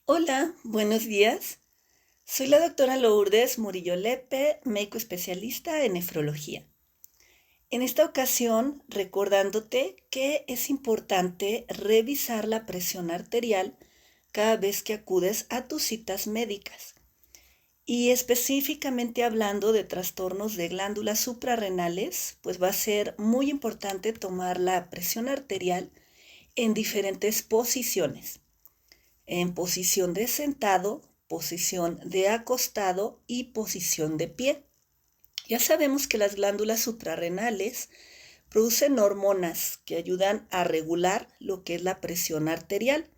Hola, buenos días. Soy la doctora Lourdes Murillo Lepe, médico especialista en nefrología. En esta ocasión, recordándote que es importante revisar la presión arterial cada vez que acudes a tus citas médicas. Y específicamente hablando de trastornos de glándulas suprarrenales, pues va a ser muy importante tomar la presión arterial en diferentes posiciones. En posición de sentado, posición de acostado y posición de pie. Ya sabemos que las glándulas suprarrenales producen hormonas que ayudan a regular lo que es la presión arterial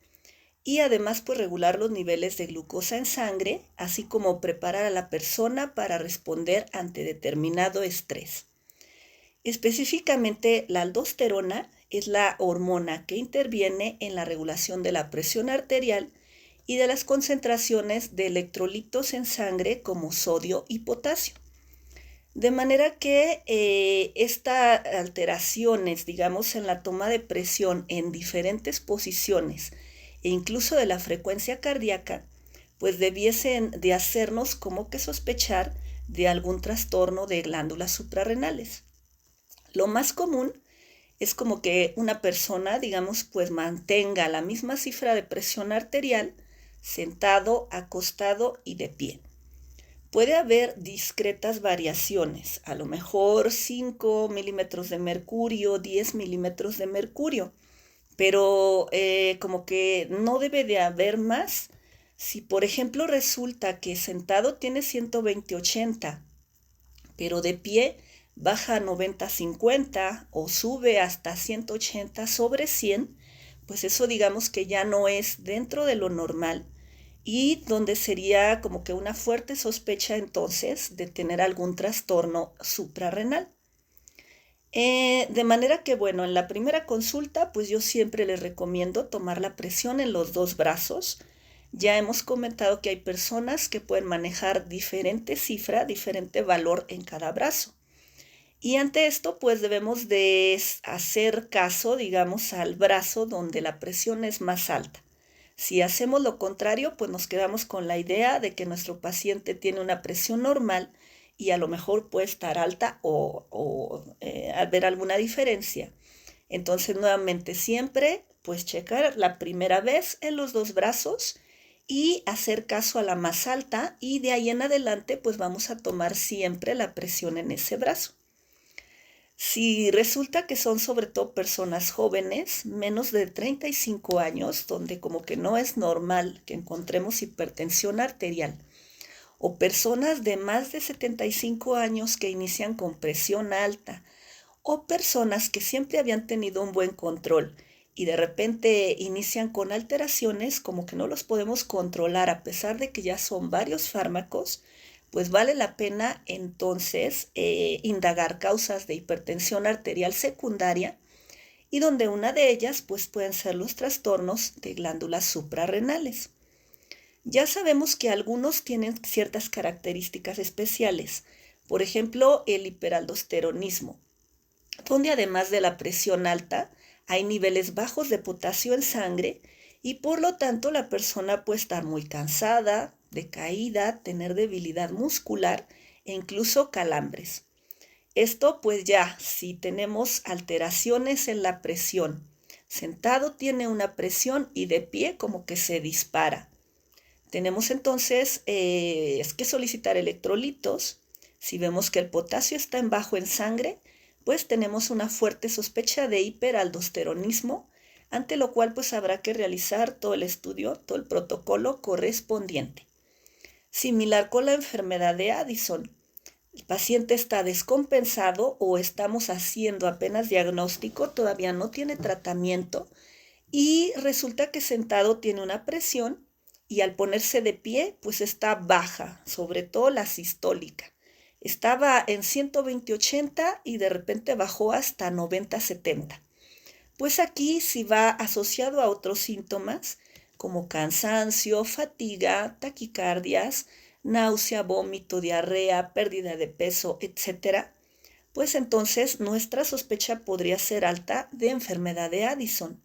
y además pues regular los niveles de glucosa en sangre, así como preparar a la persona para responder ante determinado estrés. Específicamente la aldosterona es la hormona que interviene en la regulación de la presión arterial y de las concentraciones de electrolitos en sangre como sodio y potasio. De manera que estas alteraciones, digamos, en la toma de presión en diferentes posiciones e incluso de la frecuencia cardíaca, pues debiesen de hacernos como que sospechar de algún trastorno de glándulas suprarrenales. Lo más común es como que una persona, digamos, pues mantenga la misma cifra de presión arterial sentado, acostado y de pie. Puede haber discretas variaciones, a lo mejor 5 milímetros de mercurio, 10 milímetros de mercurio, pero como que no debe de haber más. Si por ejemplo resulta que sentado tiene 120/80, pero de pie baja a 90/50 o sube hasta 180/100, pues eso digamos que ya no es dentro de lo normal y donde sería como que una fuerte sospecha entonces de tener algún trastorno suprarrenal. De manera que, bueno, en la primera consulta, pues yo siempre les recomiendo tomar la presión en los dos brazos. Ya hemos comentado que hay personas que pueden manejar diferente cifra, diferente valor en cada brazo. Y ante esto, pues debemos de hacer caso, digamos, al brazo donde la presión es más alta. Si hacemos lo contrario, pues nos quedamos con la idea de que nuestro paciente tiene una presión normal y a lo mejor puede estar alta o haber alguna diferencia. Entonces, nuevamente, siempre, pues checar la primera vez en los dos brazos y hacer caso a la más alta y de ahí en adelante, pues vamos a tomar siempre la presión en ese brazo. Si resulta que son sobre todo personas jóvenes, menos de 35 años, donde como que no es normal que encontremos hipertensión arterial, o personas de más de 75 años que inician con presión alta, o personas que siempre habían tenido un buen control y de repente inician con alteraciones como que no los podemos controlar a pesar de que ya son varios fármacos, pues vale la pena entonces indagar causas de hipertensión arterial secundaria y donde una de ellas pues pueden ser los trastornos de glándulas suprarrenales. Ya sabemos que algunos tienen ciertas características especiales, por ejemplo el hiperaldosteronismo, donde además de la presión alta hay niveles bajos de potasio en sangre y por lo tanto la persona puede estar muy cansada, decaída, tener debilidad muscular e incluso calambres. Esto pues ya, si tenemos alteraciones en la presión, sentado tiene una presión y de pie como que se dispara. Tenemos entonces es que solicitar electrolitos. Si vemos que el potasio está en bajo en sangre, pues tenemos una fuerte sospecha de hiperaldosteronismo, ante lo cual pues habrá que realizar todo el estudio, todo el protocolo correspondiente. Similar con la enfermedad de Addison. El paciente está descompensado o estamos haciendo apenas diagnóstico, todavía no tiene tratamiento y resulta que sentado tiene una presión y al ponerse de pie pues está baja, sobre todo la sistólica. Estaba en 120/80 y de repente bajó hasta 90/70. Pues aquí sí va asociado a otros síntomas como cansancio, fatiga, taquicardias, náusea, vómito, diarrea, pérdida de peso, etcétera, pues entonces nuestra sospecha podría ser alta de enfermedad de Addison.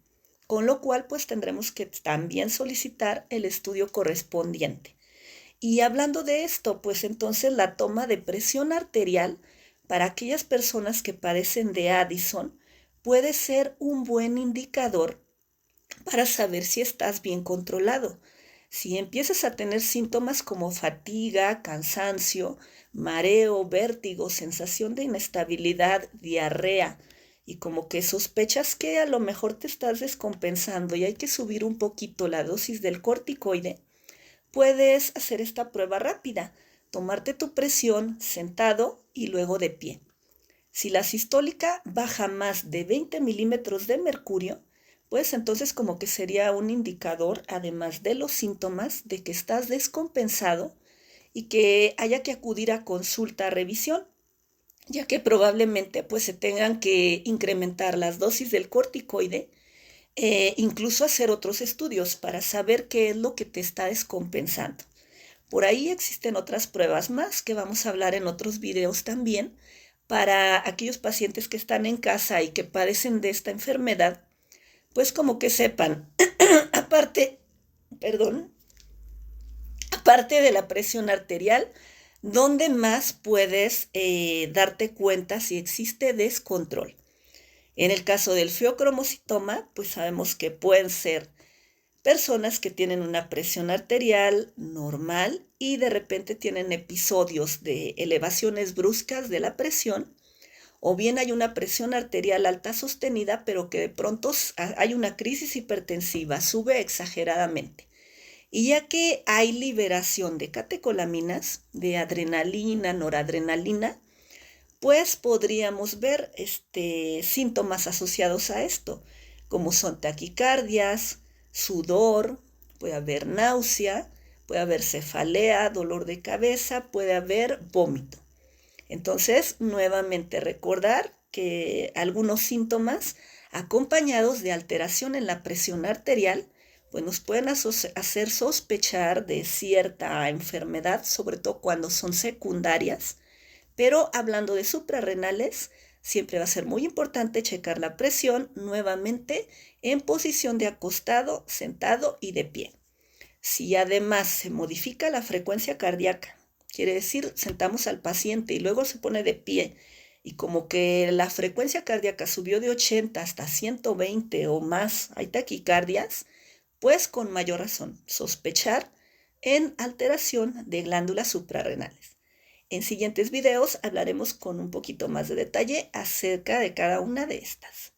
con lo cual pues tendremos que también solicitar el estudio correspondiente. Y hablando de esto, pues entonces la toma de presión arterial para aquellas personas que padecen de Addison puede ser un buen indicador para saber si estás bien controlado. Si empiezas a tener síntomas como fatiga, cansancio, mareo, vértigo, sensación de inestabilidad, diarrea, y como que sospechas que a lo mejor te estás descompensando y hay que subir un poquito la dosis del corticoide, puedes hacer esta prueba rápida, tomarte tu presión sentado y luego de pie. Si la sistólica baja más de 20 milímetros de mercurio, pues entonces como que sería un indicador, además de los síntomas, de que estás descompensado y que haya que acudir a consulta a revisión, ya que probablemente pues se tengan que incrementar las dosis del corticoide, incluso hacer otros estudios para saber qué es lo que te está descompensando. Por ahí existen otras pruebas más que vamos a hablar en otros videos también para aquellos pacientes que están en casa y que padecen de esta enfermedad, pues como que sepan, aparte, perdón, aparte de la presión arterial, ¿dónde más puedes darte cuenta si existe descontrol? En el caso del feocromocitoma, pues sabemos que pueden ser personas que tienen una presión arterial normal y de repente tienen episodios de elevaciones bruscas de la presión, o bien hay una presión arterial alta sostenida, pero que de pronto hay una crisis hipertensiva, sube exageradamente. Y ya que hay liberación de catecolaminas, de adrenalina, noradrenalina, pues podríamos ver síntomas asociados a esto, como son taquicardias, sudor, puede haber náusea, puede haber cefalea, dolor de cabeza, puede haber vómito. Entonces, nuevamente recordar que algunos síntomas acompañados de alteración en la presión arterial, pues nos pueden hacer sospechar de cierta enfermedad, sobre todo cuando son secundarias. Pero hablando de suprarrenales, siempre va a ser muy importante checar la presión nuevamente en posición de acostado, sentado y de pie. Si además se modifica la frecuencia cardíaca, quiere decir, sentamos al paciente y luego se pone de pie y como que la frecuencia cardíaca subió de 80 hasta 120 o más, hay taquicardias, pues con mayor razón sospechar en alteración de glándulas suprarrenales. En siguientes videos hablaremos con un poquito más de detalle acerca de cada una de estas.